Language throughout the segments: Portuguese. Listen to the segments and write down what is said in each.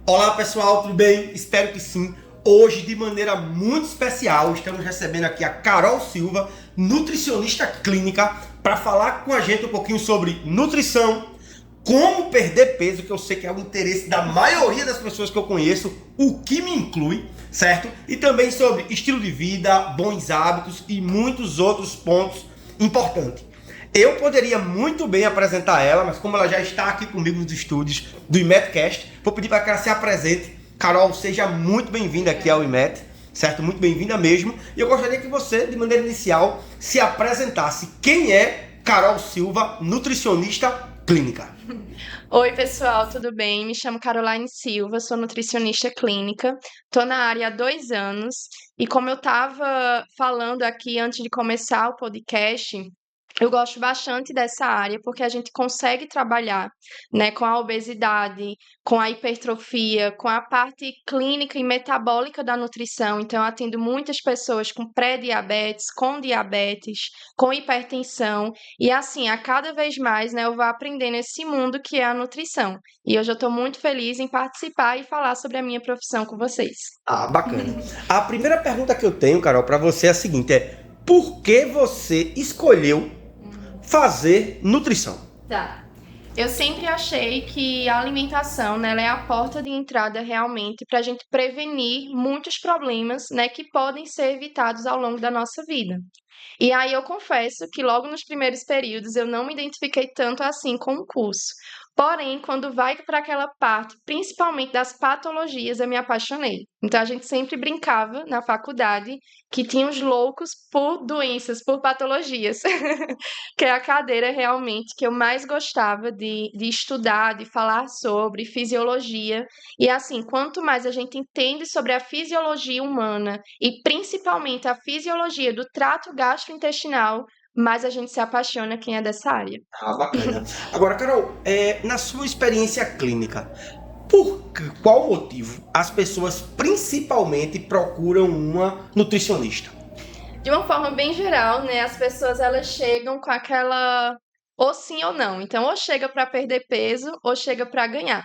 Olá pessoal, tudo bem? Espero que sim. Hoje, de maneira muito especial, estamos recebendo aqui a Carol Silva, nutricionista clínica, para falar com a gente um pouquinho sobre nutrição, como perder peso, que eu sei que é o interesse da maioria das pessoas que eu conheço, o que me inclui, certo? E também sobre estilo de vida, bons hábitos e muitos outros pontos importantes. Eu poderia muito bem apresentar ela, mas como ela já está aqui comigo nos estúdios do IMETcast, vou pedir para que ela se apresente. Carol, seja muito bem-vinda aqui ao IMET, certo? Muito bem-vinda mesmo. E eu gostaria que você, de maneira inicial, se apresentasse. Quem é Carol Silva, nutricionista clínica? Oi, pessoal, tudo bem? Me chamo Caroline Silva, sou nutricionista clínica, estou na área há 2 anos e como eu estava falando aqui antes de começar o podcast, eu gosto bastante dessa área porque a gente consegue trabalhar, né, com a obesidade, com a hipertrofia, com a parte clínica e metabólica da nutrição. Então, eu atendo muitas pessoas com pré-diabetes, com diabetes, com hipertensão. E assim, a cada vez mais, né, eu vou aprendendo esse mundo que é a nutrição. E hoje eu estou muito feliz em participar e falar sobre a minha profissão com vocês. Ah, bacana. A primeira pergunta que eu tenho, Carol, para você é a seguinte: por que você escolheu fazer nutrição? Tá. Eu sempre achei que a alimentação, né, ela é a porta de entrada realmente para a gente prevenir muitos problemas, né, que podem ser evitados ao longo da nossa vida. E aí eu confesso que logo nos primeiros períodos eu não me identifiquei tanto assim com o curso. Porém, quando vai para aquela parte, principalmente das patologias, eu me apaixonei. Então a gente sempre brincava na faculdade que tinha os loucos por doenças, por patologias, que é a cadeira realmente que eu mais gostava de estudar, de falar sobre fisiologia. E assim, quanto mais a gente entende sobre a fisiologia humana e principalmente a fisiologia do trato gastrointestinal, mais a gente se apaixona quem é dessa área. Ah, bacana. Agora, Carol, na sua experiência clínica, qual motivo as pessoas principalmente procuram uma nutricionista? De uma forma bem geral, né, as pessoas elas chegam com aquela ou sim ou não. Então, ou chega para perder peso ou chega para ganhar.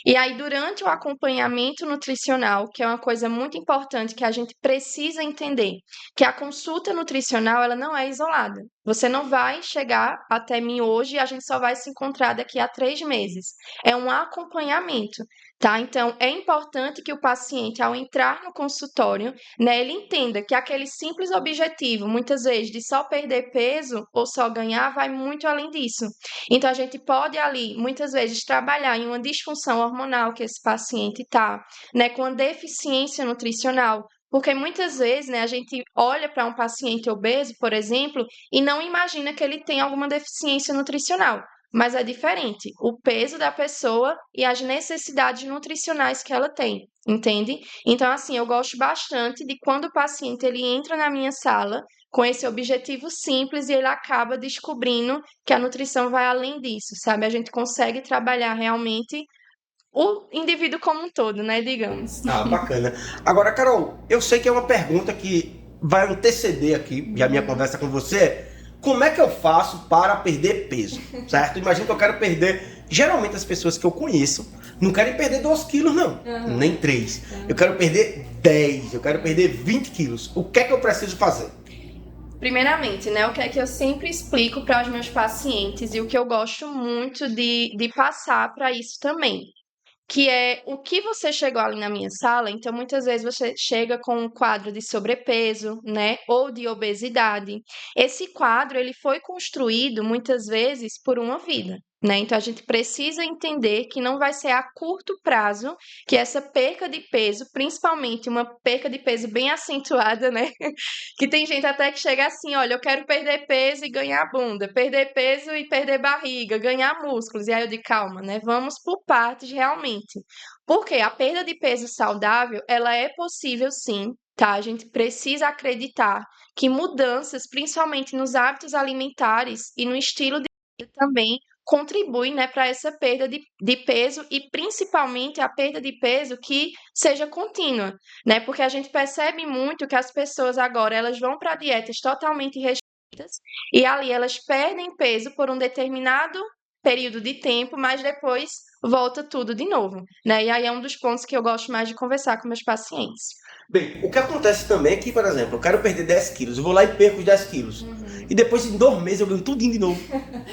E aí, durante o acompanhamento nutricional, que é uma coisa muito importante que a gente precisa entender, que a consulta nutricional ela não é isolada. Você não vai chegar até mim hoje e a gente só vai se encontrar daqui a 3 meses. É um acompanhamento, tá? Então, é importante que o paciente, ao entrar no consultório, né, ele entenda que aquele simples objetivo, muitas vezes, de só perder peso ou só ganhar, vai muito além disso. Então, a gente pode ali, muitas vezes, trabalhar em uma disfunção hormonal que esse paciente está, né, com uma deficiência nutricional. Porque muitas vezes, né, a gente olha para um paciente obeso, por exemplo, e não imagina que ele tem alguma deficiência nutricional. Mas é diferente o peso da pessoa e as necessidades nutricionais que ela tem, entende? Então, assim, eu gosto bastante de quando o paciente ele entra na minha sala com esse objetivo simples e ele acaba descobrindo que a nutrição vai além disso, sabe? A gente consegue trabalhar realmente o indivíduo como um todo, né? Digamos. Ah, bacana. Agora, Carol, eu sei que é uma pergunta que vai anteceder aqui a minha conversa com você. Como é que eu faço para perder peso, certo? Imagina que eu quero perder. Geralmente as pessoas que eu conheço não querem perder 2 quilos, não. Nem 3. Eu quero perder 10, eu quero perder 20 quilos. O que é que eu preciso fazer? Primeiramente, né, o que é que eu sempre explico para os meus pacientes e o que eu gosto muito de passar para isso também, que é o que você chegou ali na minha sala. Então, muitas vezes você chega com um quadro de sobrepeso, né, ou de obesidade. Esse quadro, ele foi construído muitas vezes por uma vida, né? Então, a gente precisa entender que não vai ser a curto prazo que essa perca de peso, principalmente uma perca de peso bem acentuada, né? Que tem gente até que chega assim, olha, eu quero perder peso e ganhar bunda, perder peso e perder barriga, ganhar músculos. E aí eu digo, calma, né? Vamos por partes realmente. Porque a perda de peso saudável, ela é possível sim, tá? A gente precisa acreditar que mudanças, principalmente nos hábitos alimentares e no estilo de vida também, contribuem, né, para essa perda de peso e principalmente a perda de peso que seja contínua, né? Porque a gente percebe muito que as pessoas agora elas vão para dietas totalmente restritas e ali elas perdem peso por um determinado período de tempo, mas depois volta tudo de novo, né? E aí é um dos pontos que eu gosto mais de conversar com meus pacientes. Bem, o que acontece também é que, por exemplo, eu quero perder 10 quilos, eu vou lá e perco os 10 quilos. E depois, em 2 meses, eu ganho tudinho de novo.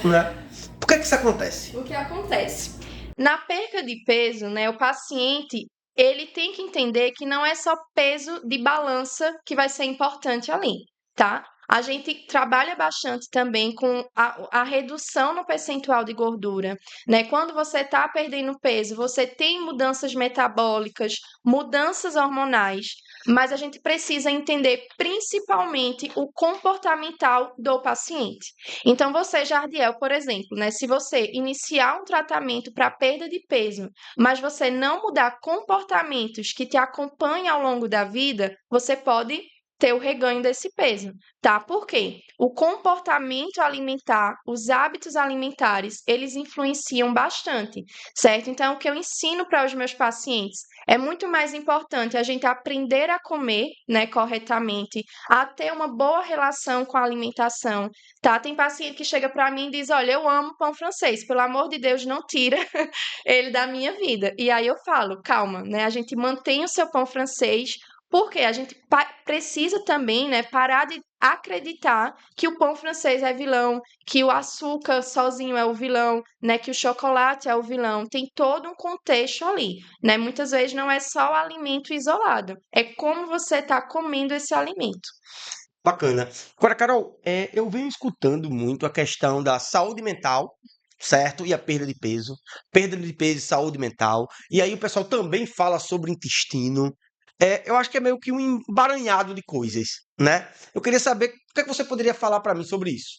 Né? Por que isso acontece? O que acontece? Na perca de peso, né, o paciente, ele tem que entender que não é só peso de balança que vai ser importante ali, tá? A gente trabalha bastante também com a redução no percentual de gordura, né? Quando você está perdendo peso, você tem mudanças metabólicas, mudanças hormonais, mas a gente precisa entender principalmente o comportamental do paciente. Então, você, Jardiel, por exemplo, né? Se você iniciar um tratamento para perda de peso, mas você não mudar comportamentos que te acompanham ao longo da vida, você pode ter o reganho desse peso, tá? Por quê? O comportamento alimentar, os hábitos alimentares, eles influenciam bastante, certo? Então, o que eu ensino para os meus pacientes é muito mais importante a gente aprender a comer, né, corretamente, a ter uma boa relação com a alimentação, tá? Tem paciente que chega para mim e diz: "Olha, eu amo pão francês, pelo amor de Deus, não tira ele da minha vida". E aí eu falo: "Calma, né? A gente mantém o seu pão francês, porque a gente precisa também, né, parar de acreditar que o pão francês é vilão, que o açúcar sozinho é o vilão, né, que o chocolate é o vilão. Tem todo um contexto ali, né? Muitas vezes não é só o alimento isolado, é como você está comendo esse alimento. Bacana. Agora, Carol, eu venho escutando muito a questão da saúde mental, certo? E a perda de peso. Perda de peso e saúde mental. E aí o pessoal também fala sobre intestino. Eu acho que é meio que um emaranhado de coisas, né? Eu queria saber o que é que você poderia falar para mim sobre isso.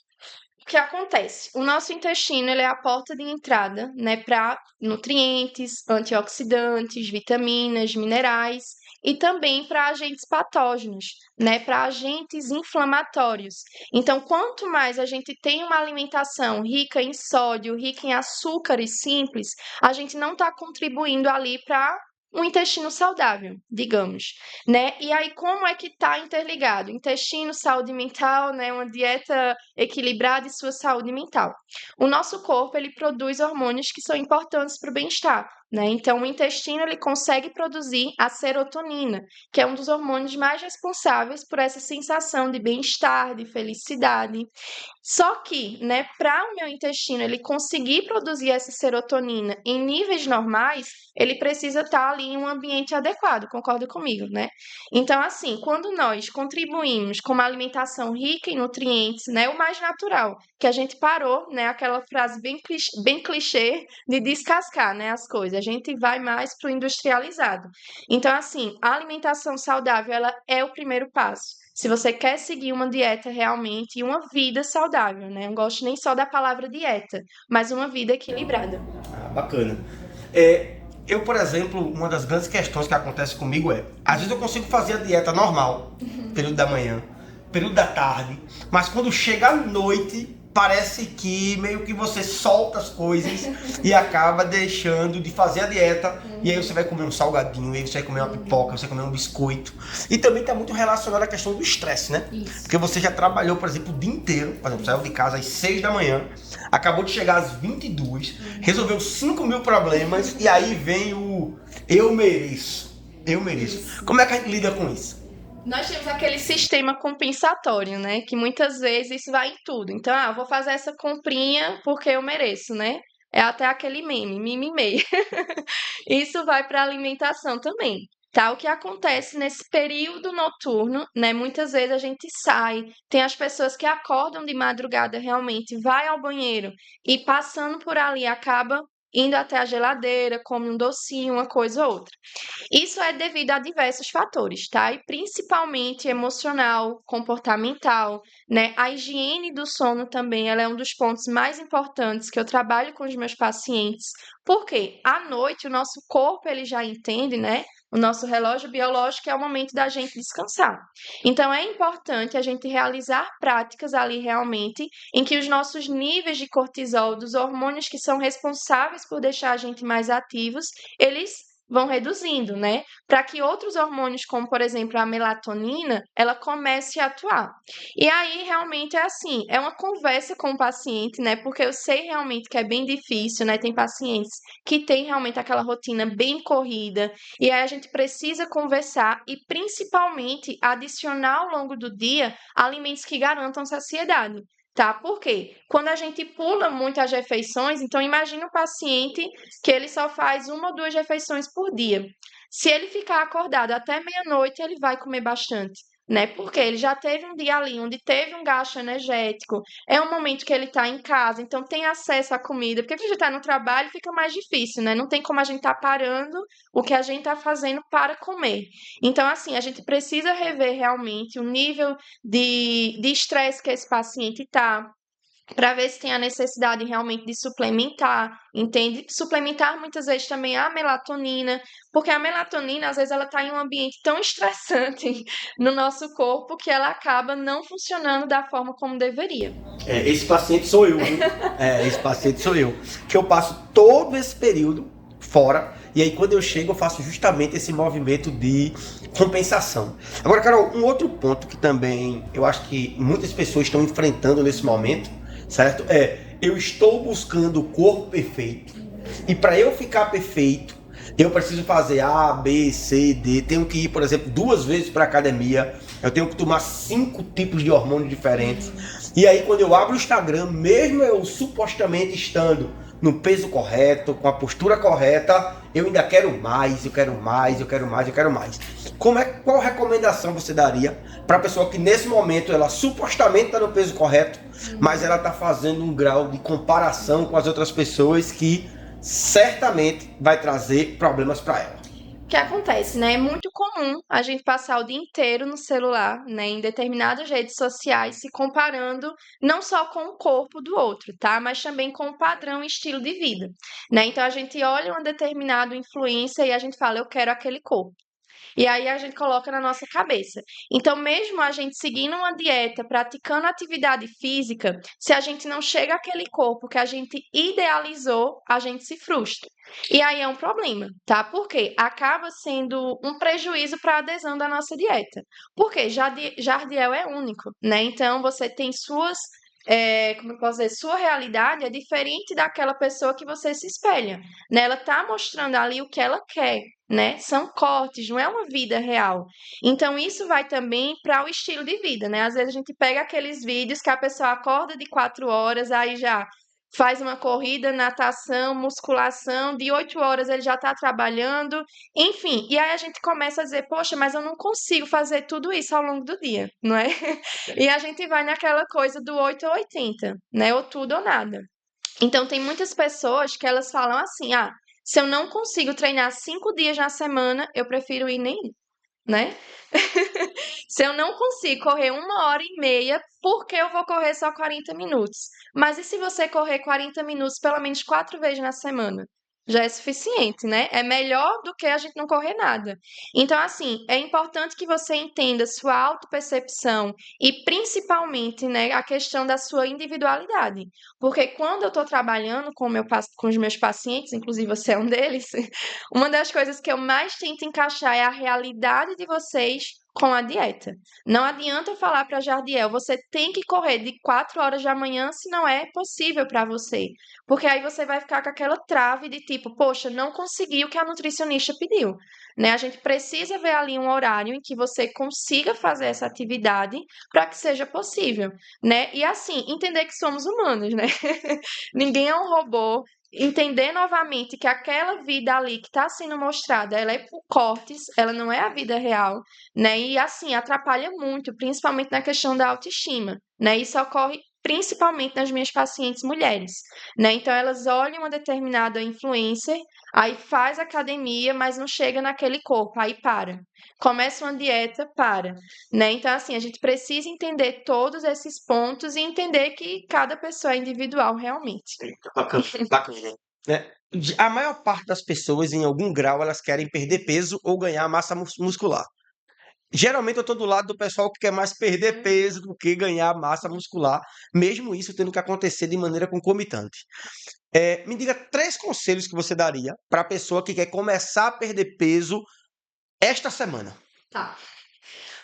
O que acontece? O nosso intestino ele é a porta de entrada, né, para nutrientes, antioxidantes, vitaminas, minerais e também para agentes patógenos, né, para agentes inflamatórios. Então, quanto mais a gente tem uma alimentação rica em sódio, rica em açúcares simples, a gente não está contribuindo ali para um intestino saudável, digamos, né? E aí, como é que está interligado? Intestino, saúde mental, né? Uma dieta equilibrada e sua saúde mental. O nosso corpo ele produz hormônios que são importantes para o bem-estar, né? Então, o intestino ele consegue produzir a serotonina, que é um dos hormônios mais responsáveis por essa sensação de bem-estar, de felicidade. Só que, né, para o meu intestino ele conseguir produzir essa serotonina em níveis normais, ele precisa estar ali em um ambiente adequado, concorda comigo, né? Então, assim, quando nós contribuímos com uma alimentação rica em nutrientes, né, o mais natural, que a gente parou, né, aquela frase bem clichê de descascar, né, as coisas, a gente vai mais para o industrializado. Então, assim, a alimentação saudável, ela é o primeiro passo. Se você quer seguir uma dieta realmente e uma vida saudável, né? Não gosto nem só da palavra dieta, mas uma vida equilibrada. Ah, bacana. Eu, por exemplo, uma das grandes questões que acontece comigo às vezes eu consigo fazer a dieta normal, período da manhã, período da tarde, mas quando chega a noite, parece que meio que você solta as coisas e acaba deixando de fazer a dieta, e aí você vai comer um salgadinho, aí você vai comer uma pipoca, você vai comer um biscoito. E também está muito relacionado à questão do estresse, né? Isso. Porque você já trabalhou, por exemplo, o dia inteiro, por exemplo, saiu de casa às 6 da manhã, acabou de chegar às 22, resolveu 5.000 problemas, e aí vem o eu mereço. Eu mereço. Isso. Como é que a gente lida com isso? Nós temos aquele sistema compensatório, né? Que muitas vezes isso vai em tudo. Então, eu vou fazer essa comprinha porque eu mereço, né? É até aquele meme, mimimei. Isso vai para a alimentação também. Tá? O que acontece nesse período noturno, né? Muitas vezes a gente sai, tem as pessoas que acordam de madrugada realmente, vai ao banheiro e passando por ali acaba indo até a geladeira, come um docinho, uma coisa ou outra. Isso é devido a diversos fatores, tá? E principalmente emocional, comportamental, né? A higiene do sono também, ela é um dos pontos mais importantes que eu trabalho com os meus pacientes, porque à noite o nosso corpo ele já entende, né? O nosso relógio biológico é o momento da gente descansar. Então é importante a gente realizar práticas ali realmente em que os nossos níveis de cortisol, dos hormônios que são responsáveis por deixar a gente mais ativos, eles vão reduzindo, né? Para que outros hormônios, como por exemplo a melatonina, ela comece a atuar. E aí realmente é assim, é uma conversa com o paciente, né? Porque eu sei realmente que é bem difícil, né? Tem pacientes que têm realmente aquela rotina bem corrida, e aí a gente precisa conversar e principalmente adicionar ao longo do dia alimentos que garantam saciedade. Tá? Por quê? Quando a gente pula muito as refeições, então imagina o paciente que ele só faz uma ou duas refeições por dia. Se ele ficar acordado até meia-noite, ele vai comer bastante, né? Porque ele já teve um dia ali onde teve um gasto energético, é um momento que ele está em casa, então tem acesso à comida, porque quando a gente está no trabalho fica mais difícil, né? Não tem como a gente estar parando o que a gente está fazendo para comer. Então, assim, a gente precisa rever realmente o nível de estresse que esse paciente está, para ver se tem a necessidade realmente de suplementar, entende? Suplementar muitas vezes também a melatonina, porque a melatonina, às vezes, ela está em um ambiente tão estressante no nosso corpo que ela acaba não funcionando da forma como deveria. Esse paciente sou eu, viu? Esse paciente sou eu. Que eu passo todo esse período fora, e aí quando eu chego eu faço justamente esse movimento de compensação. Agora, Carol, um outro ponto que também eu acho que muitas pessoas estão enfrentando nesse momento, certo? Eu estou buscando o corpo perfeito, e para eu ficar perfeito, eu preciso fazer A, B, C, D. Tenho que ir, por exemplo, 2 vezes para academia. Eu tenho que tomar 5 tipos de hormônios diferentes. E aí, quando eu abro o Instagram, mesmo eu supostamente estando no peso correto, com a postura correta, eu ainda quero mais, eu quero mais, eu quero mais, eu quero mais. Qual recomendação você daria para a pessoa que nesse momento ela supostamente está no peso correto, mas ela está fazendo um grau de comparação com as outras pessoas que certamente vai trazer problemas para ela? O que acontece, né? É muito comum a gente passar o dia inteiro no celular, né, em determinadas redes sociais, se comparando não só com o corpo do outro, tá? Mas também com o padrão e estilo de vida, né? Então a gente olha uma determinada influência e a gente fala, eu quero aquele corpo. E aí a gente coloca na nossa cabeça. Então, mesmo a gente seguindo uma dieta, praticando atividade física, se a gente não chega àquele corpo que a gente idealizou, a gente se frustra. E aí é um problema, tá? Porque acaba sendo um prejuízo para a adesão da nossa dieta. Porque Jardiel é único, né? Então você tem como eu posso dizer, sua realidade é diferente daquela pessoa que você se espelha, né? Ela tá mostrando ali o que ela quer, né? São cortes, não é uma vida real. Então isso vai também para o estilo de vida, né? Às vezes a gente pega aqueles vídeos que a pessoa acorda de 4 horas, aí já faz uma corrida, natação, musculação, de 8 horas ele já está trabalhando, enfim. E aí a gente começa a dizer, poxa, mas eu não consigo fazer tudo isso ao longo do dia, não é? E a gente vai naquela coisa do 8 ou 80, né? Ou tudo ou nada. Então, tem muitas pessoas que elas falam assim: ah, se eu não consigo treinar 5 dias na semana, eu prefiro ir nenhum, né? Se eu não consigo correr 1 hora e meia, por que eu vou correr só 40 minutos? Mas e se você correr 40 minutos pelo menos 4 vezes na semana? Já é suficiente, né? É melhor do que a gente não correr nada. Então, assim, é importante que você entenda sua autopercepção e principalmente, né, a questão da sua individualidade. Porque quando eu estou trabalhando com os meus pacientes, inclusive você é um deles, uma das coisas que eu mais tento encaixar é a realidade de vocês com a dieta. Não adianta eu falar para Jardiel, você tem que correr de 4 horas da manhã se não é possível para você. Porque aí você vai ficar com aquela trave de tipo, poxa, não consegui o que a nutricionista pediu. Né? A gente precisa ver ali um horário em que você consiga fazer essa atividade para que seja possível, né? E assim, entender que somos humanos, né? Ninguém é um robô, entender novamente que aquela vida ali que está sendo mostrada, ela é por cortes, ela não é a vida real, né? E assim, atrapalha muito, principalmente na questão da autoestima, né? Isso ocorre principalmente nas minhas pacientes mulheres, né? Então elas olham uma determinada influencer, aí faz academia, mas não chega naquele corpo, aí para. Começa uma dieta, para, né? Então assim, a gente precisa entender todos esses pontos e entender que cada pessoa é individual realmente. Bacana, bacana. Né? A maior parte das pessoas, em algum grau, elas querem perder peso ou ganhar massa muscular. Geralmente eu tô do lado do pessoal que quer mais perder peso do que ganhar massa muscular, mesmo isso tendo que acontecer de maneira concomitante. Me diga 3 conselhos que você daria para a pessoa que quer começar a perder peso esta semana. Tá.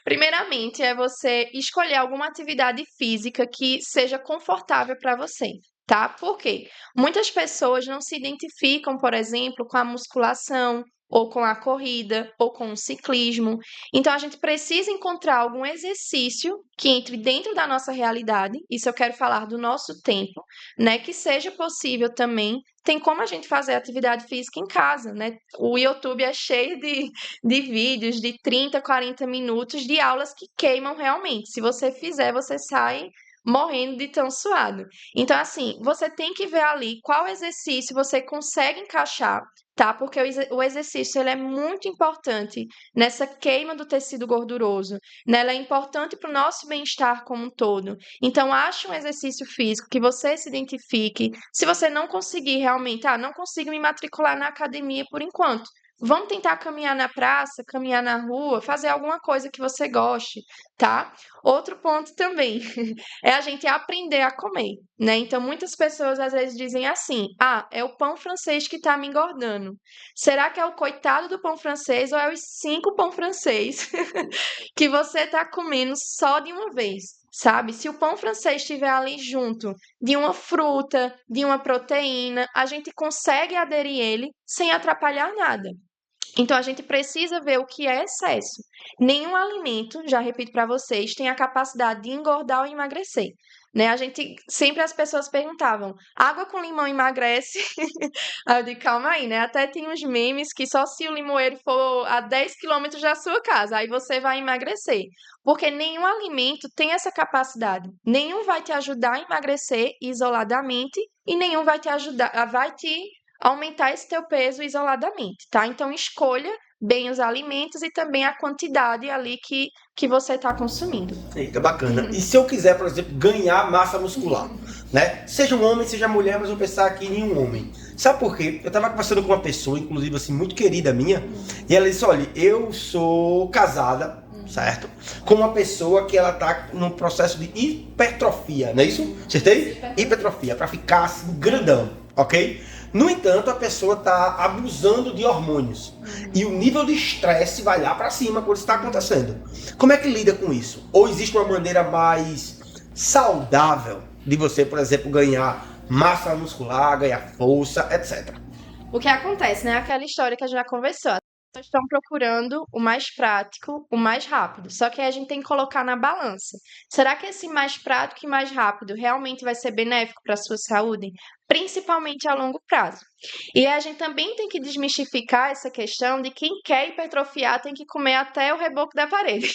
Primeiramente, é você escolher alguma atividade física que seja confortável para você, tá? Por quê? Muitas pessoas não se identificam, por exemplo, com a musculação, ou com a corrida, ou com o ciclismo. Então, a gente precisa encontrar algum exercício que entre dentro da nossa realidade. Isso eu quero falar do nosso tempo, né? Que seja possível também. Tem como a gente fazer atividade física em casa, né? O YouTube é cheio de vídeos de 30, 40 minutos de aulas que queimam realmente. Se você fizer, você sai morrendo de tão suado. Então, assim, você tem que ver ali qual exercício você consegue encaixar, tá? Porque o exercício ele é muito importante nessa queima do tecido gorduroso, né? Ela é importante para o nosso bem-estar como um todo. Então, ache um exercício físico que você se identifique. Se você não conseguir realmente, não consigo me matricular na academia por enquanto. Vamos tentar caminhar na praça, caminhar na rua, fazer alguma coisa que você goste, tá? Outro ponto também é a gente aprender a comer, né? Então, muitas pessoas às vezes dizem assim: é o pão francês que tá me engordando. Será que é o coitado do pão francês ou é os 5 pão francês que você tá comendo só de uma vez? Sabe? Se o pão francês estiver ali junto de uma fruta, de uma proteína, a gente consegue aderir ele sem atrapalhar nada. Então, a gente precisa ver o que é excesso. Nenhum alimento, já repito para vocês, tem a capacidade de engordar ou emagrecer. Né? Sempre as pessoas perguntavam: água com limão emagrece? Aí eu digo: calma aí, né? Até tem uns memes que só se o limoeiro for a 10 quilômetros da sua casa, aí você vai emagrecer. Porque nenhum alimento tem essa capacidade. Nenhum vai te ajudar a emagrecer isoladamente e nenhum vai te ajudar, vai te aumentar esse teu peso isoladamente, tá? Então escolha bem os alimentos e também a quantidade ali que você está consumindo. Eita, bacana. E se eu quiser, por exemplo, ganhar massa muscular, né? Seja um homem, seja mulher, mas eu vou pensar aqui em um homem. Sabe por quê? Eu estava conversando com uma pessoa, inclusive assim, muito querida minha, e ela disse: olha, eu sou casada, certo? Com uma pessoa que ela tá num processo de hipertrofia, não é isso? Acertei? Hipertrofia, para ficar assim, grandão, ok? No entanto, a pessoa está abusando de hormônios. E o nível de estresse vai lá para cima quando isso está acontecendo. Como é que lida com isso? Ou existe uma maneira mais saudável de você, por exemplo, ganhar massa muscular, ganhar força, etc. O que acontece, né? Aquela história que a gente já conversou. As pessoas estão procurando o mais prático, o mais rápido. Só que aí a gente tem que colocar na balança. Será que esse mais prático e mais rápido realmente vai ser benéfico para a sua saúde? Principalmente a longo prazo. E a gente também tem que desmistificar essa questão de quem quer hipertrofiar tem que comer até o reboco da parede.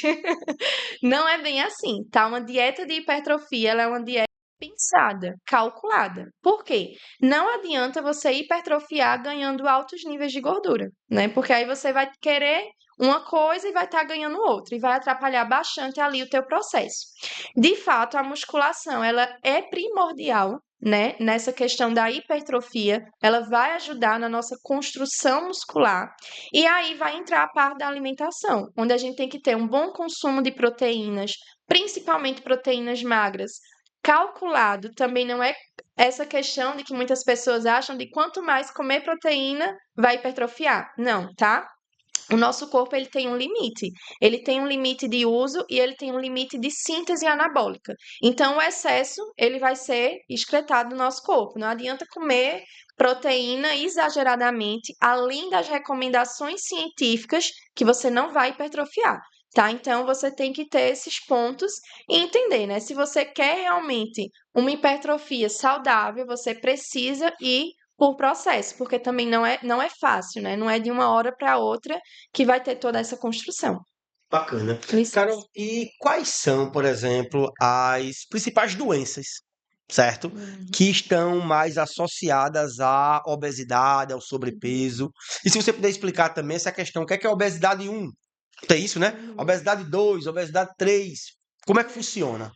Não é bem assim, tá? Uma dieta de hipertrofia, ela é uma dieta pensada, calculada. Por quê? Não adianta você hipertrofiar ganhando altos níveis de gordura, né? Porque aí você vai querer uma coisa e vai estar ganhando outra e vai atrapalhar bastante ali o teu processo. De fato, a musculação, ela é primordial, né? Nessa questão da hipertrofia, ela vai ajudar na nossa construção muscular. E aí vai entrar a parte da alimentação, onde a gente tem que ter um bom consumo de proteínas, principalmente proteínas magras, calculado. Também não é essa questão de que muitas pessoas acham de quanto mais comer proteína vai hipertrofiar. Não, tá? O nosso corpo ele tem um limite. Ele tem um limite de uso e ele tem um limite de síntese anabólica. Então, o excesso ele vai ser excretado no nosso corpo. Não adianta comer proteína exageradamente, além das recomendações científicas, que você não vai hipertrofiar. Tá? Então, você tem que ter esses pontos e entender, né? Se você quer realmente uma hipertrofia saudável, você precisa ir por processo, porque também não é fácil, né? Não é de uma hora para outra que vai ter toda essa construção. Bacana. Licença. Carol, e quais são, por exemplo, as principais doenças, certo? Que estão mais associadas à obesidade, ao sobrepeso. E se você puder explicar também essa questão, o que é a obesidade 1? Tem isso, né? Obesidade 2, obesidade 3. Como é que funciona?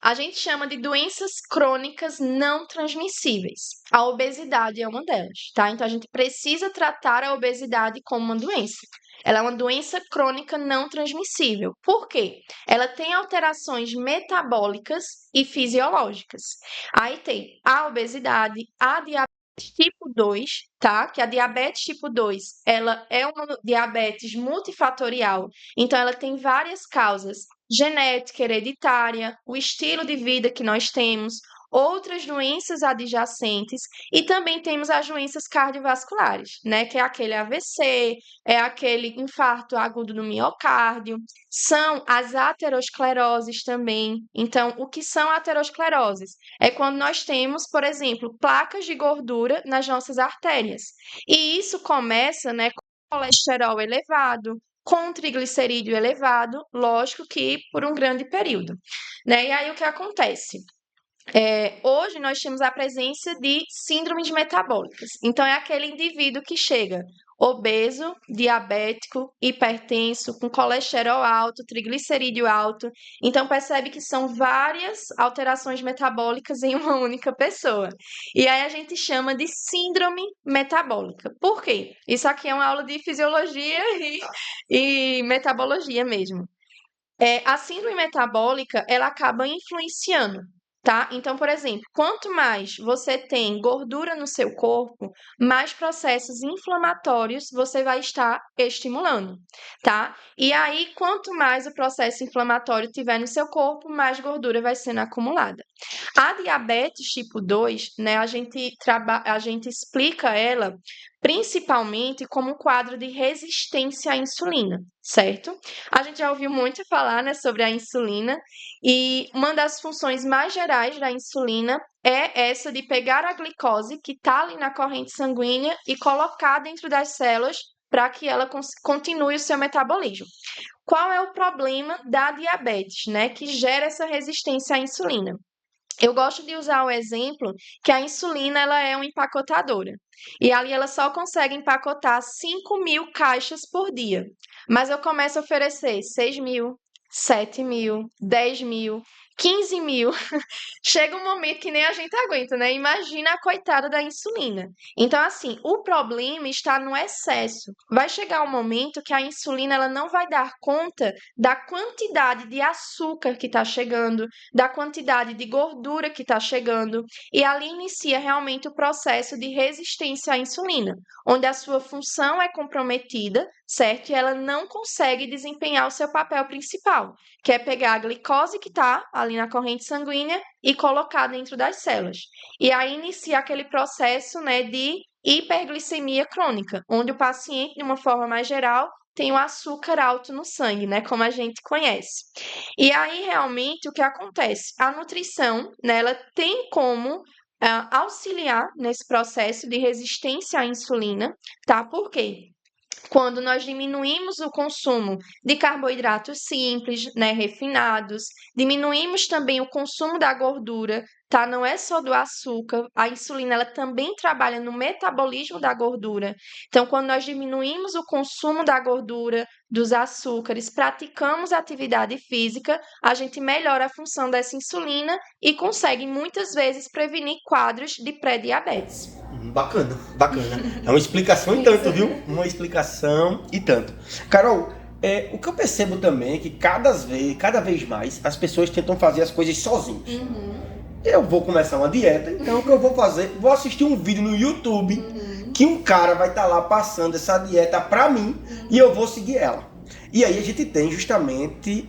A gente chama de doenças crônicas não transmissíveis. A obesidade é uma delas, tá? Então a gente precisa tratar a obesidade como uma doença. Ela é uma doença crônica não transmissível. Por quê? Ela tem alterações metabólicas e fisiológicas. Aí tem a obesidade, a diabetes tipo 2, tá? Que a diabetes tipo 2, ela é uma diabetes multifatorial, então ela tem várias causas: genética, hereditária, o estilo de vida que nós temos, outras doenças adjacentes e também temos as doenças cardiovasculares, né? Que é aquele AVC, é aquele infarto agudo do miocárdio, são as ateroscleroses também. Então, o que são ateroscleroses? É quando nós temos, por exemplo, placas de gordura nas nossas artérias. E isso começa, né, com colesterol elevado, com triglicerídeo elevado, lógico que por um grande período, né? E aí o que acontece? Hoje nós temos a presença de síndromes metabólicas. Então, é aquele indivíduo que chega obeso, diabético, hipertenso, com colesterol alto, triglicerídeo alto. Então, percebe que são várias alterações metabólicas em uma única pessoa. E aí a gente chama de síndrome metabólica. Por quê? Isso aqui é uma aula de fisiologia e metabologia mesmo. A síndrome metabólica, ela acaba influenciando, tá? Então, por exemplo, quanto mais você tem gordura no seu corpo, mais processos inflamatórios você vai estar estimulando, tá? E aí, quanto mais o processo inflamatório tiver no seu corpo, mais gordura vai sendo acumulada. A diabetes tipo 2, né, a gente explica ela principalmente como um quadro de resistência à insulina, certo? A gente já ouviu muito falar, né, sobre a insulina, e uma das funções mais gerais da insulina é essa de pegar a glicose que está ali na corrente sanguínea e colocar dentro das células para que ela continue o seu metabolismo. Qual é o problema da diabetes, né, que gera essa resistência à insulina? Eu gosto de usar o exemplo que a insulina ela é uma empacotadora. E ali ela só consegue empacotar 5.000 caixas por dia. Mas eu começo a oferecer 6.000, 7.000, 10.000, 15.000. Chega um momento que nem a gente aguenta, né? Imagina a coitada da insulina. Então, assim, o problema está no excesso. Vai chegar um momento que a insulina ela não vai dar conta da quantidade de açúcar que está chegando, da quantidade de gordura que está chegando, e ali inicia realmente o processo de resistência à insulina, onde a sua função é comprometida, certo? E ela não consegue desempenhar o seu papel principal, que é pegar a glicose que está ali na corrente sanguínea e colocar dentro das células. E aí inicia aquele processo, né, de hiperglicemia crônica, onde o paciente, de uma forma mais geral, tem o açúcar alto no sangue, né, como a gente conhece. E aí, realmente, o que acontece? A nutrição, né, ela tem como auxiliar nesse processo de resistência à insulina, tá? Por quê? Quando nós diminuímos o consumo de carboidratos simples, né, refinados, diminuímos também o consumo da gordura, tá? Não é só do açúcar, a insulina ela também trabalha no metabolismo da gordura. Então, quando nós diminuímos o consumo da gordura, dos açúcares, praticamos atividade física, a gente melhora a função dessa insulina e consegue muitas vezes prevenir quadros de pré-diabetes. Bacana, bacana. É uma explicação e tanto, viu? Uma explicação e tanto. Carol, o que eu percebo também é que cada vez mais as pessoas tentam fazer as coisas sozinhas. Eu vou começar uma dieta, então o que eu vou fazer? Vou assistir um vídeo no YouTube que um cara vai estar lá passando essa dieta pra mim e eu vou seguir ela. E aí a gente tem justamente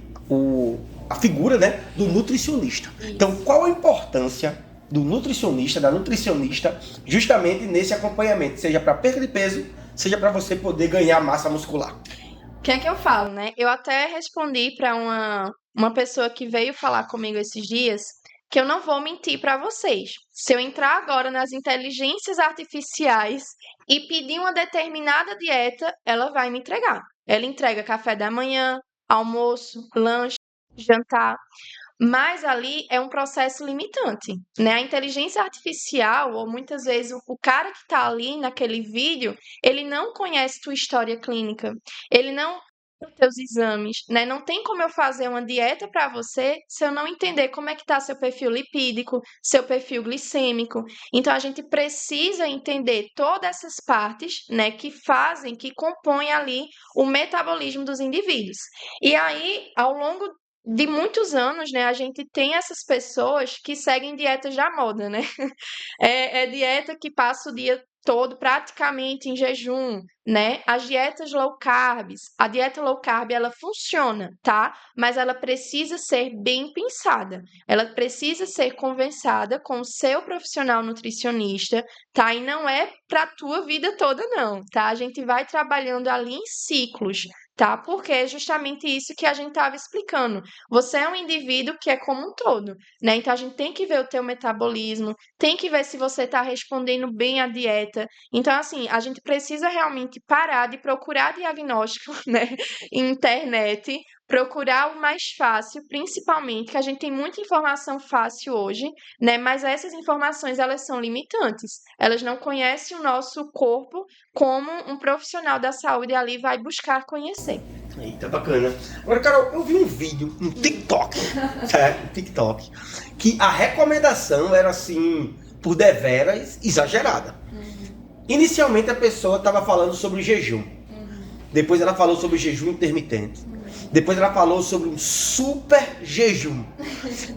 a figura, né, do nutricionista. Então, qual a importância do nutricionista, da nutricionista, justamente nesse acompanhamento, seja para perda de peso, seja para você poder ganhar massa muscular? O que é que eu falo, né? Eu até respondi para uma pessoa que veio falar comigo esses dias que eu não vou mentir para vocês. Se eu entrar agora nas inteligências artificiais e pedir uma determinada dieta, ela vai me entregar. Ela entrega café da manhã, almoço, lanche, jantar. Mas ali é um processo limitante, né? A inteligência artificial, ou muitas vezes o cara que está ali naquele vídeo, ele não conhece tua história clínica, ele não os teus exames, né? Não tem como eu fazer uma dieta para você se eu não entender como é que está seu perfil lipídico, seu perfil glicêmico. Então a gente precisa entender todas essas partes, né, que fazem, que compõem ali o metabolismo dos indivíduos. E aí, ao longo de muitos anos, né, a gente tem essas pessoas que seguem dietas da moda, né? É dieta que passa o dia todo praticamente em jejum, né? As dietas low carbs, a dieta low carb ela funciona, tá? Mas ela precisa ser bem pensada. Ela precisa ser conversada com o seu profissional nutricionista, tá? E não é para tua vida toda não, tá? A gente vai trabalhando ali em ciclos, tá? Porque é justamente isso que a gente estava explicando. Você é um indivíduo que é como um todo, né? Então a gente tem que ver o teu metabolismo, tem que ver se você está respondendo bem à dieta. Então, assim, a gente precisa realmente parar de procurar diagnóstico, né, em internet, procurar o mais fácil, principalmente, que a gente tem muita informação fácil hoje, né, mas essas informações, elas são limitantes. Elas não conhecem o nosso corpo como um profissional da saúde ali vai buscar conhecer. Eita, bacana. Agora, Carol, eu vi um vídeo no TikTok, no TikTok, que a recomendação era assim, por deveras, exagerada. Inicialmente a pessoa estava falando sobre jejum. Depois ela falou sobre jejum intermitente. Depois ela falou sobre um super jejum.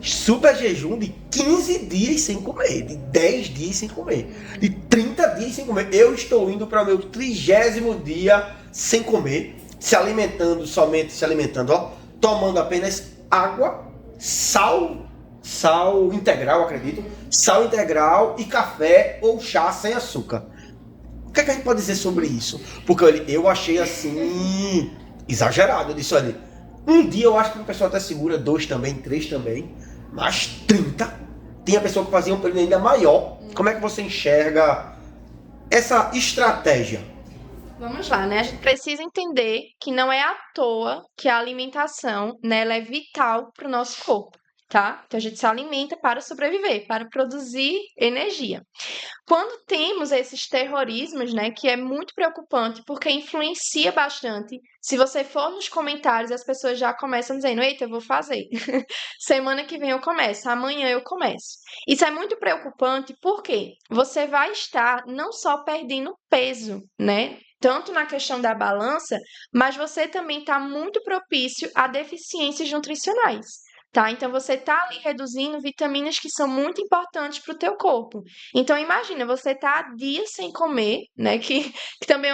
Super jejum de 15 dias sem comer, de 10 dias sem comer, de 30 dias sem comer. Eu estou indo para o meu 30º dia sem comer, se alimentando, ó, tomando apenas água, sal integral, acredito, sal integral e café ou chá sem açúcar. O que é que a gente pode dizer sobre isso? Porque eu achei assim, exagerado. Eu disse, olha, um dia eu acho que uma pessoa até segura, 2 também, 3 também, mas 30? Tem a pessoa que fazia um período ainda maior. Como é que você enxerga essa estratégia? Vamos lá, né? A gente precisa entender que não é à toa que a alimentação, né, ela é vital para o nosso corpo, tá? Então a gente se alimenta para sobreviver, para produzir energia. Quando temos esses terrorismos, né, que é muito preocupante porque influencia bastante. Se você for nos comentários, as pessoas já começam dizendo: eita, eu vou fazer. Semana que vem eu começo, amanhã eu começo. Isso é muito preocupante porque você vai estar não só perdendo peso, né? Tanto na questão da balança, mas você também está muito propício a deficiências nutricionais. Tá? Então você está ali reduzindo vitaminas que são muito importantes para o teu corpo. Então imagina, você tá há dias sem comer, né? Que também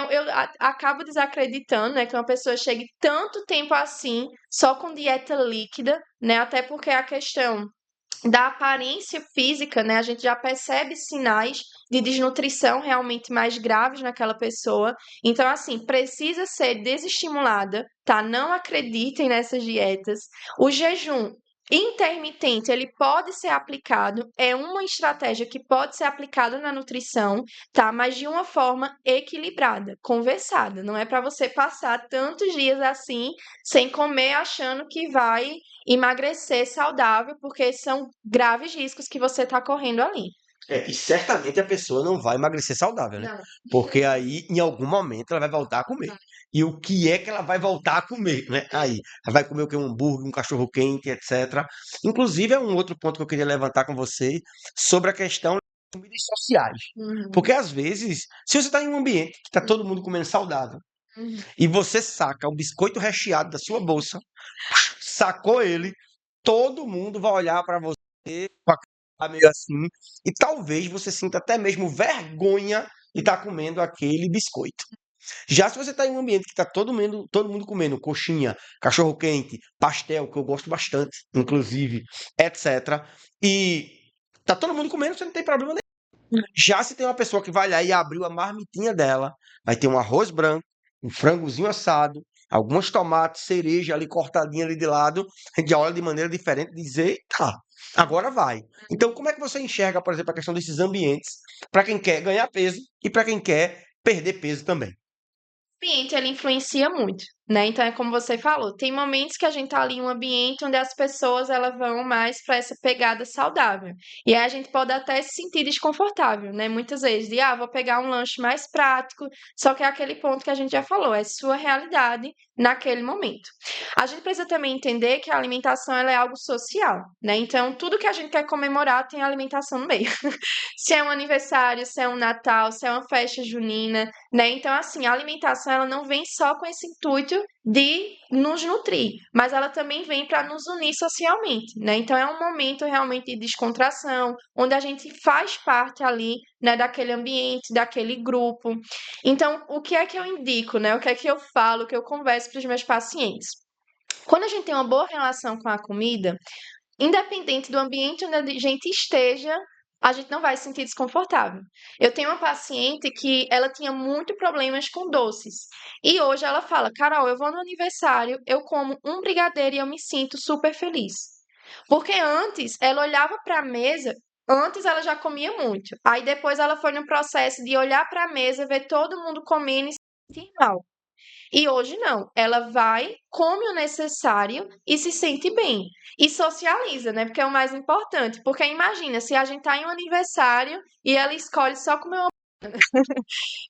acabo desacreditando, né? Que uma pessoa chegue tanto tempo assim, só com dieta líquida, né? Até porque a questão da aparência física, né? A gente já percebe sinais de desnutrição realmente mais graves naquela pessoa. Então, assim, precisa ser desestimulada, tá? Não acreditem nessas dietas. O jejum intermitente, ele pode ser aplicado, é uma estratégia que pode ser aplicada na nutrição, tá? Mas de uma forma equilibrada, conversada. Não é para você passar tantos dias assim, sem comer, achando que vai emagrecer saudável, porque são graves riscos que você está correndo ali. E certamente a pessoa não vai emagrecer saudável, né? Não. Porque aí, em algum momento, ela vai voltar a comer. E o que é que ela vai voltar a comer, né? Aí, ela vai comer o que? Um hambúrguer, um cachorro-quente, etc. Inclusive, é um outro ponto que eu queria levantar com você sobre a questão das comidas sociais. Porque, às vezes, se você está em um ambiente que está todo mundo comendo saudável, e você saca o biscoito recheado da sua bolsa, sacou ele, todo mundo vai olhar para você com a cara meio assim, e talvez você sinta até mesmo vergonha de estar comendo aquele biscoito. Já se você está em um ambiente que está todo mundo comendo coxinha, cachorro-quente, pastel, que eu gosto bastante, inclusive, etc. E tá todo mundo comendo, você não tem problema nenhum. Já se tem uma pessoa que vai lá e abriu a marmitinha dela, vai ter um arroz branco, um frangozinho assado, alguns tomates, cereja ali cortadinha ali de lado, a gente já olha de maneira diferente e diz, eita, agora vai. Então, como é que você enxerga, por exemplo, a questão desses ambientes para quem quer ganhar peso e para quem quer perder peso também? O ambiente, ele influencia muito, né? Então é como você falou, tem momentos que a gente tá ali em um ambiente onde as pessoas elas vão mais para essa pegada saudável. E aí a gente pode até se sentir desconfortável, né? Muitas vezes, de vou pegar um lanche mais prático, só que é aquele ponto que a gente já falou, é sua realidade naquele momento. A gente precisa também entender que a alimentação ela é algo social, né? Então, tudo que a gente quer comemorar tem alimentação no meio. Se é um aniversário, se é um Natal, se é uma festa junina, né? Então, assim, a alimentação ela não vem só com esse intuito de nos nutrir, mas ela também vem para nos unir socialmente, né? Então, é um momento realmente de descontração, onde a gente faz parte ali, né, daquele ambiente, daquele grupo. Então, o que é que eu indico, né? O que é que eu falo, o que eu converso para os meus pacientes? Quando a gente tem uma boa relação com a comida, independente do ambiente onde a gente esteja, a gente não vai se sentir desconfortável. Eu tenho uma paciente que ela tinha muito problemas com doces. E hoje ela fala: Carol, eu vou no aniversário, eu como um brigadeiro e eu me sinto super feliz. Porque antes ela olhava para a mesa, antes ela já comia muito. Aí depois ela foi no processo de olhar para a mesa, ver todo mundo comendo e se sentir mal. E hoje não. Ela vai, come o necessário e se sente bem. E socializa, né? Porque é o mais importante. Porque imagina, se a gente tá em um aniversário e ela escolhe só comer uma.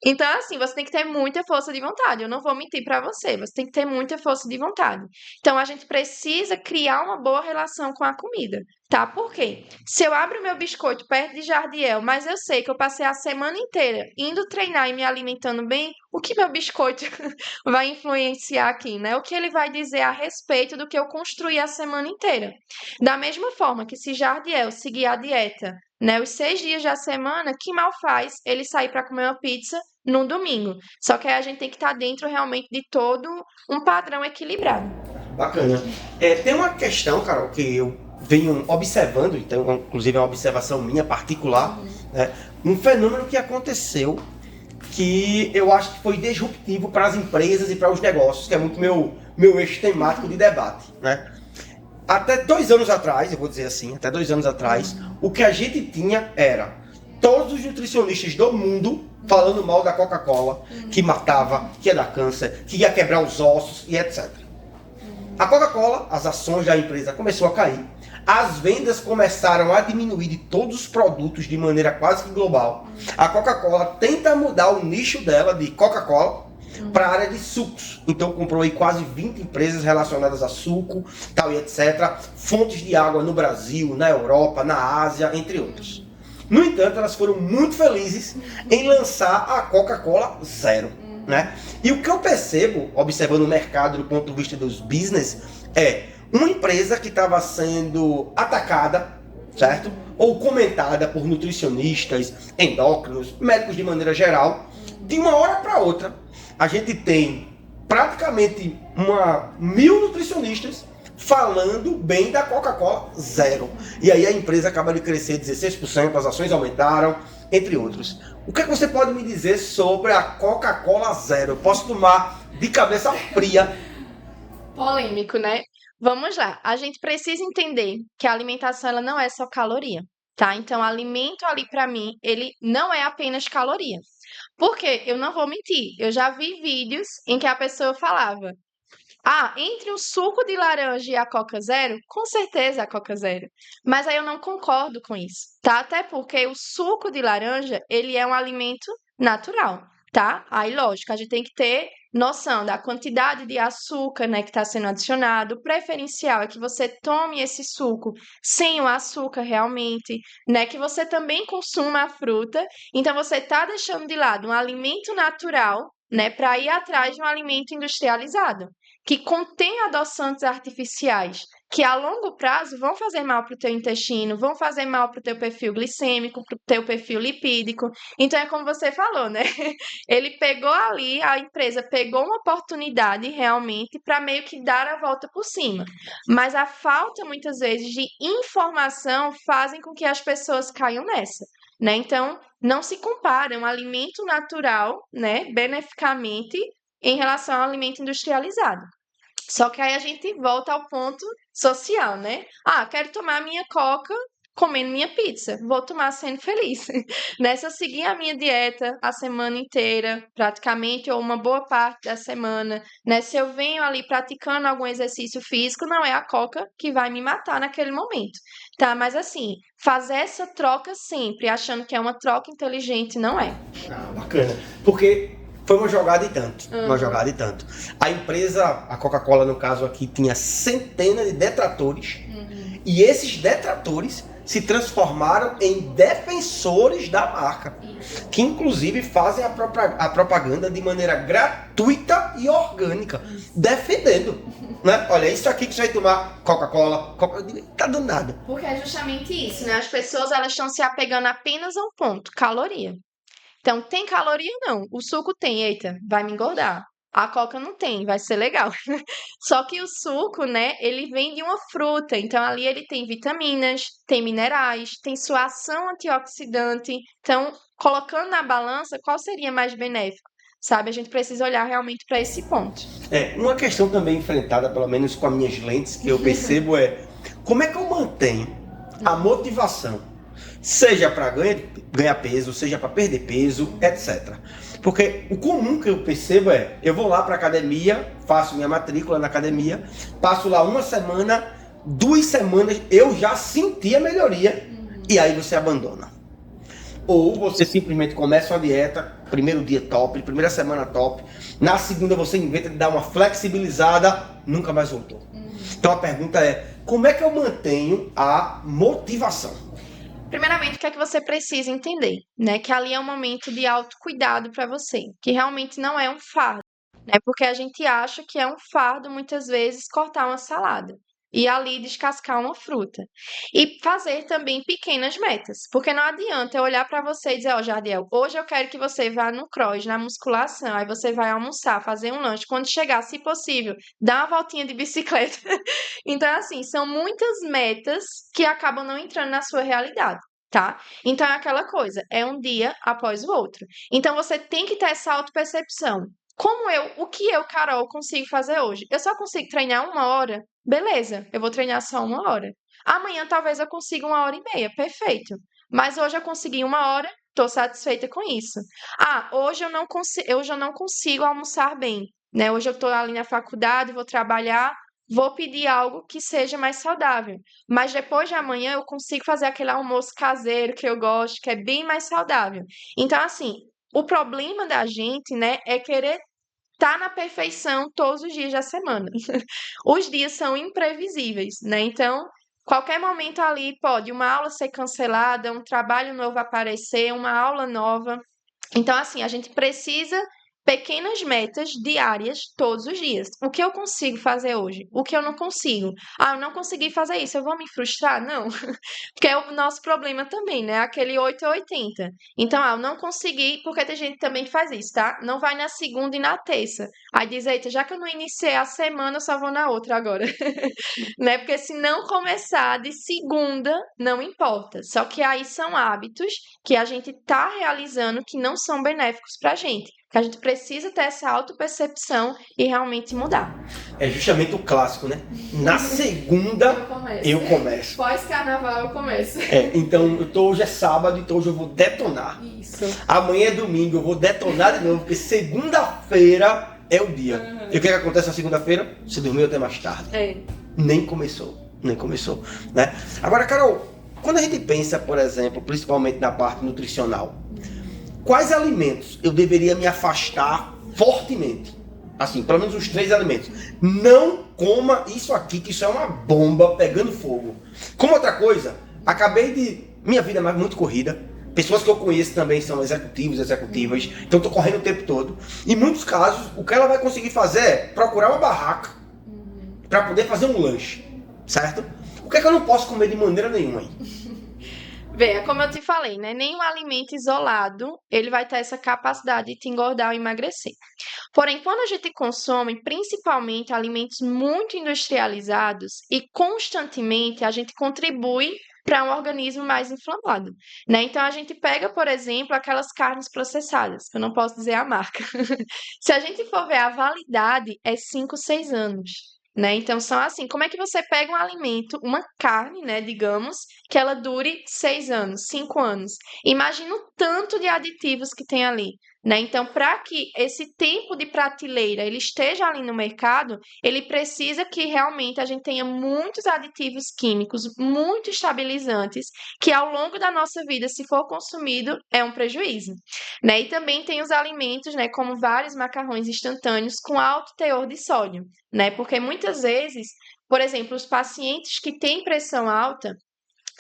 Então, assim, você tem que ter muita força de vontade. Eu não vou mentir pra você. Você tem que ter muita força de vontade. Então, a gente precisa criar uma boa relação com a comida, tá? Por quê? Se eu abro meu biscoito perto de Jardiel, mas eu sei que eu passei a semana inteira indo treinar e me alimentando bem, o que meu biscoito vai influenciar aqui, né? O que ele vai dizer a respeito do que eu construí a semana inteira. Da mesma forma que se Jardiel seguir a dieta, né, os 6 dias da semana, que mal faz ele sair para comer uma pizza num domingo. Só que aí a gente tem que estar dentro realmente de todo um padrão equilibrado. Bacana. Tem uma questão, Carol, que eu venho observando, então, inclusive é uma observação minha particular, né? Um fenômeno que aconteceu que eu acho que foi disruptivo para as empresas e para os negócios, que é muito meu eixo temático de debate, né? Até 2 anos atrás, eu vou dizer assim, até 2 anos atrás, o que a gente tinha era todos os nutricionistas do mundo falando mal da Coca-Cola, que matava, que ia dar câncer, que ia quebrar os ossos e etc. A Coca-Cola, as ações da empresa começou a cair, as vendas começaram a diminuir de todos os produtos de maneira quase que global. A Coca-Cola tenta mudar o nicho dela de Coca-Cola para a área de sucos. Então comprou aí quase 20 empresas relacionadas a suco, tal e etc. Fontes de água no Brasil, na Europa, na Ásia, entre outros. No entanto, elas foram muito felizes em lançar a Coca-Cola Zero, né? E o que eu percebo, observando o mercado do ponto de vista dos business, é uma empresa que estava sendo atacada, certo? Ou comentada por nutricionistas, endócrinos, médicos de maneira geral. De uma hora para outra, a gente tem praticamente 1.000 nutricionistas falando bem da Coca-Cola Zero. E aí a empresa acaba de crescer 16%, as ações aumentaram, entre outros. O que você pode me dizer sobre a Coca-Cola Zero? Eu posso tomar de cabeça fria. Polêmico, né? Vamos lá. A gente precisa entender que a alimentação ela não é só caloria, tá? Então, alimento ali para mim, ele não é apenas caloria. Porque eu não vou mentir, eu já vi vídeos em que a pessoa falava: entre o suco de laranja e a Coca Zero, com certeza a Coca Zero. Mas aí eu não concordo com isso, tá? Até porque o suco de laranja, ele é um alimento natural, tá? Aí, lógico, a gente tem que ter noção da quantidade de açúcar, né, que está sendo adicionado. O preferencial é que você tome esse suco sem o açúcar realmente, né? Que você também consuma a fruta. Então, você está deixando de lado um alimento natural, né, para ir atrás de um alimento industrializado que contém adoçantes artificiais, que a longo prazo vão fazer mal para o teu intestino, vão fazer mal para o teu perfil glicêmico, para o teu perfil lipídico. Então é como você falou, né? Ele pegou ali, a empresa pegou uma oportunidade realmente para meio que dar a volta por cima. Mas a falta, muitas vezes, de informação fazem com que as pessoas caiam nessa. Né? Então, não se compara um alimento natural, né, beneficamente, em relação ao alimento industrializado. Só que aí a gente volta ao ponto social, né? Quero tomar minha coca comendo minha pizza, vou tomar sendo feliz. Né? Se eu seguir a minha dieta a semana inteira, praticamente, ou uma boa parte da semana, né? Se eu venho ali praticando algum exercício físico, não é a coca que vai me matar naquele momento, tá? Mas assim, fazer essa troca sempre, achando que é uma troca inteligente, não é. Ah, bacana. Porque foi uma jogada e tanto. Uma Uhum. jogada e tanto. A empresa, a Coca-Cola no caso aqui, tinha centenas de detratores. E esses detratores se transformaram em defensores da marca. Que inclusive fazem a propaganda de maneira gratuita e orgânica. Defendendo. Né? Olha, isso aqui que você vai tomar Coca-Cola. Eu digo, tá dando nada. Porque é justamente isso, né? As pessoas elas estão se apegando apenas a um ponto, caloria. Então, tem caloria? Não. O suco tem, eita, vai me engordar. A coca não tem, vai ser legal. Só que o suco, né, ele vem de uma fruta, então ali ele tem vitaminas, tem minerais, tem sua ação antioxidante. Então, colocando na balança, qual seria mais benéfico? Sabe, a gente precisa olhar realmente para esse ponto. Uma questão também enfrentada, pelo menos com as minhas lentes, que eu percebo como é que eu mantenho a motivação, seja para ganhar peso, seja para perder peso, etc. Porque o comum que eu percebo eu vou lá para academia, faço minha matrícula na academia, passo lá uma semana, 2 semanas, eu já senti a melhoria, e aí você abandona. Ou você simplesmente começa uma dieta, primeiro dia top, primeira semana top, na segunda você inventa de dar uma flexibilizada, nunca mais voltou. Então a pergunta como é que eu mantenho a motivação? Primeiramente, o que é que você precisa entender, né? Que ali é um momento de autocuidado para você, que realmente não é um fardo, né? Porque a gente acha que é um fardo muitas vezes cortar uma salada e ali descascar uma fruta. E fazer também pequenas metas, porque não adianta eu olhar para você e dizer, ó, Jardiel, hoje eu quero que você vá no cross, na musculação, aí você vai almoçar, fazer um lanche, quando chegar, se possível, dá uma voltinha de bicicleta. Então, assim, são muitas metas que acabam não entrando na sua realidade. Tá? Então é aquela coisa, é um dia após o outro. Então você tem que ter essa autopercepção. O que eu, Carol, consigo fazer hoje? Eu só consigo treinar 1 hora? Beleza, eu vou treinar só 1 hora. Amanhã talvez eu consiga 1 hora e meia, perfeito. Mas hoje eu consegui 1 hora, estou satisfeita com isso. Ah, hoje eu já não consigo almoçar bem, né? Hoje eu estou ali na faculdade, vou trabalhar, vou pedir algo que seja mais saudável. Mas depois de amanhã eu consigo fazer aquele almoço caseiro que eu gosto, que é bem mais saudável. Então, assim, o problema da gente, né, é querer estar na perfeição todos os dias da semana. Os dias são imprevisíveis, né? Então, qualquer momento ali pode uma aula ser cancelada, um trabalho novo aparecer, uma aula nova. Então, assim, a gente precisa pequenas metas diárias todos os dias. O que eu consigo fazer hoje? O que eu não consigo? Ah, eu não consegui fazer isso, eu vou me frustrar? Não. Porque é o nosso problema também, né? Aquele 8 ou 80. Então, eu não consegui, porque tem gente também que faz isso, tá? Não vai na segunda e na terça. Aí diz, eita, já que eu não iniciei a semana, eu só vou na outra agora. Né? Porque se não começar de segunda, não importa. Só que aí são hábitos que a gente tá realizando que não são benéficos pra gente. Que a gente precisa ter essa autopercepção e realmente mudar. É justamente o clássico, né? Na segunda eu começo. Pós-carnaval eu começo. Então hoje é sábado, então hoje eu vou detonar. Isso. Amanhã é domingo, eu vou detonar de novo, porque segunda-feira é o dia. E o que acontece na segunda-feira? Você dormiu até mais tarde. Nem começou, né? Agora, Carol, quando a gente pensa, por exemplo, principalmente na parte nutricional, quais alimentos eu deveria me afastar fortemente? Assim, pelo menos os 3 alimentos. Não coma isso aqui, que isso é uma bomba pegando fogo. Como outra coisa, minha vida é muito corrida. Pessoas que eu conheço também são executivos, executivas. Então estou correndo o tempo todo. Em muitos casos, o que ela vai conseguir fazer é procurar uma barraca para poder fazer um lanche, certo? O que é que eu não posso comer de maneira nenhuma aí? Veja, como eu te falei, né? Nenhum alimento isolado, ele vai ter essa capacidade de te engordar ou emagrecer. Porém, quando a gente consome, principalmente alimentos muito industrializados e constantemente, a gente contribui para um organismo mais inflamado, né? Então a gente pega, por exemplo, aquelas carnes processadas, que eu não posso dizer a marca. Se a gente for ver a validade, é 5, 6 anos. né? Então, são assim, como é que você pega um alimento, uma carne, né, digamos, que ela dure 6 anos, 5 anos? Imagina o tanto de aditivos que tem ali, né? Então, para que esse tempo de prateleira ele esteja ali no mercado, ele precisa que realmente a gente tenha muitos aditivos químicos, muito estabilizantes, que ao longo da nossa vida, se for consumido, é um prejuízo, né? E também tem os alimentos, né, como vários macarrões instantâneos com alto teor de sódio, né? Porque muitas vezes, por exemplo, os pacientes que têm pressão alta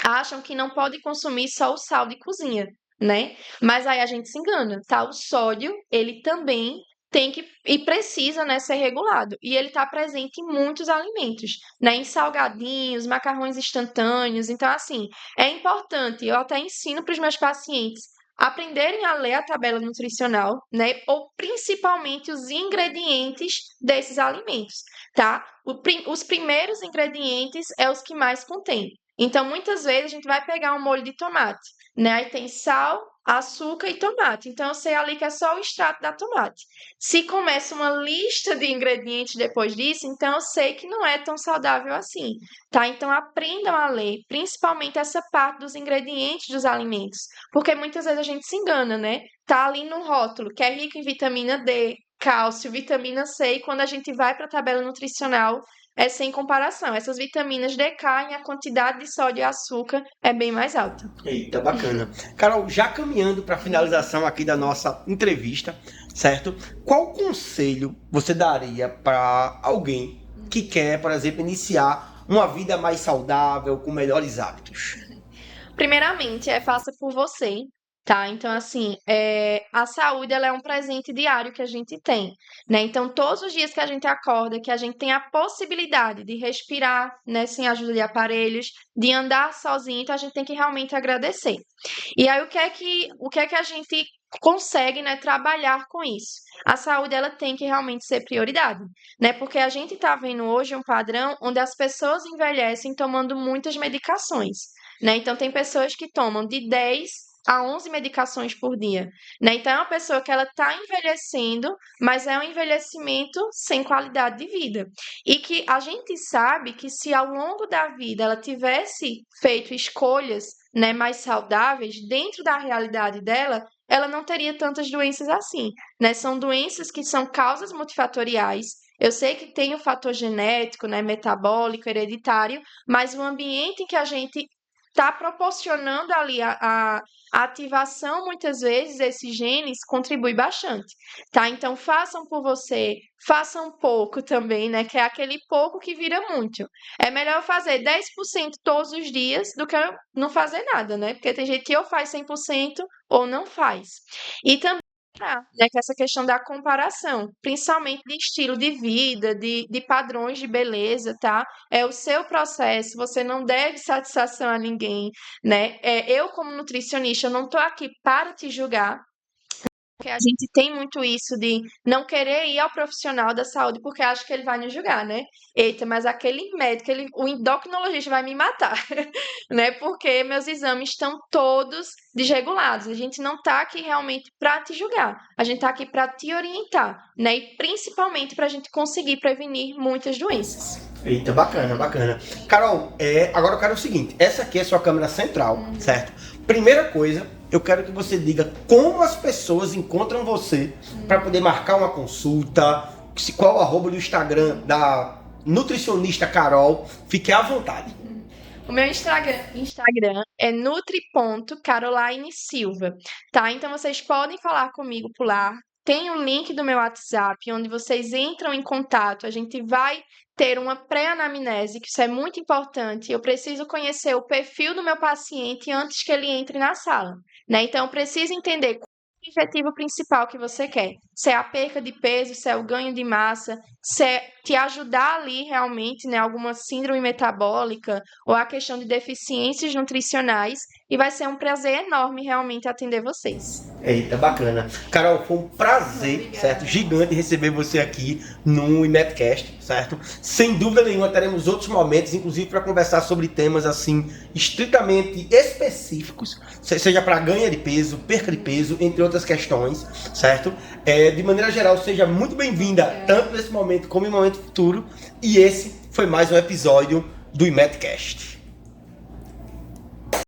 acham que não pode consumir só o sal de cozinha, né? Mas aí a gente se engana, tá? O sódio, ele também tem que e precisa, né, ser regulado. E ele está presente em muitos alimentos, né? Em salgadinhos, macarrões instantâneos. Então, assim, é importante, eu até ensino para os meus pacientes aprenderem a ler a tabela nutricional, né? Ou principalmente os ingredientes desses alimentos, tá? Os primeiros ingredientes é os que mais contêm. Então, muitas vezes a gente vai pegar um molho de tomate, né? Aí tem sal, açúcar e tomate. Então, eu sei ali que é só o extrato da tomate. Se começa uma lista de ingredientes depois disso, então eu sei que não é tão saudável assim, tá? Então, aprendam a ler, principalmente essa parte dos ingredientes dos alimentos, porque muitas vezes a gente se engana, né? Tá ali no rótulo que é rico em vitamina D, cálcio, vitamina C, e quando a gente vai para a tabela nutricional, é sem comparação. Essas vitaminas decaem, a quantidade de sódio e açúcar é bem mais alta. Eita, bacana. Carol, já caminhando para a finalização aqui da nossa entrevista, certo? Qual conselho você daria para alguém que quer, por exemplo, iniciar uma vida mais saudável, com melhores hábitos? Primeiramente, faça por você, tá? Então, assim, a saúde, ela é um presente diário que a gente tem, né? Então, todos os dias que a gente acorda, que a gente tem a possibilidade de respirar, né, sem ajuda de aparelhos, de andar sozinho, então a gente tem que realmente agradecer. E aí, o que é que a gente consegue, né, trabalhar com isso? A saúde, ela tem que realmente ser prioridade, né? Porque a gente tá vendo hoje um padrão onde as pessoas envelhecem tomando muitas medicações, né? Então, tem pessoas que tomam de 10 a 11 medicações por dia, né? Então, é uma pessoa que ela está envelhecendo, mas é um envelhecimento sem qualidade de vida. E que a gente sabe que se ao longo da vida ela tivesse feito escolhas, né, mais saudáveis dentro da realidade dela, ela não teria tantas doenças assim, né? São doenças que são causas multifatoriais. Eu sei que tem o fator genético, né, metabólico, hereditário, mas o ambiente em que a gente está proporcionando ali a ativação, muitas vezes, desses genes contribui bastante, tá? Então, façam por você, façam pouco também, né? Que é aquele pouco que vira muito. É melhor fazer 10% todos os dias do que não fazer nada, né? Porque tem gente que ou faz 100% ou não faz. E também né, que essa questão da comparação, principalmente de estilo de vida, de padrões de beleza, tá? É o seu processo, você não deve satisfação a ninguém, né? Eu, como nutricionista, eu não estou aqui para te julgar, porque a gente tem muito isso de não querer ir ao profissional da saúde porque acha que ele vai nos julgar, né? Eita, mas aquele médico, o endocrinologista vai me matar, né? Porque meus exames estão todos desregulados. A gente não tá aqui realmente para te julgar. A gente tá aqui para te orientar, né? E principalmente para a gente conseguir prevenir muitas doenças. Eita, bacana, bacana. Carol, agora eu quero o seguinte, essa aqui é a sua câmera central, certo? Primeira coisa, eu quero que você diga como as pessoas encontram você para poder marcar uma consulta, qual o arroba do Instagram da nutricionista Carol, fique à vontade. O meu Instagram é nutri.carolinesilva, tá? Então vocês podem falar comigo por lá. Tem o link do meu WhatsApp, onde vocês entram em contato. A gente vai ter uma pré-anamnese, que isso é muito importante. Eu preciso conhecer o perfil do meu paciente antes que ele entre na sala, né? Então, eu preciso entender qual é o objetivo principal que você quer. Se é a perca de peso, se é o ganho de massa, se é te ajudar ali realmente, né, alguma síndrome metabólica ou a questão de deficiências nutricionais. E vai ser um prazer enorme realmente atender vocês. Eita, bacana. Carol, foi um prazer, certo? Gigante receber você aqui no IMEPcast, certo? Sem dúvida nenhuma, teremos outros momentos, inclusive para conversar sobre temas assim, estritamente específicos, seja para ganho de peso, perca de peso, entre outras questões, certo? De maneira geral, seja muito bem-vinda, tanto nesse momento como em momentos futuro. E esse foi mais um episódio do IMETcast.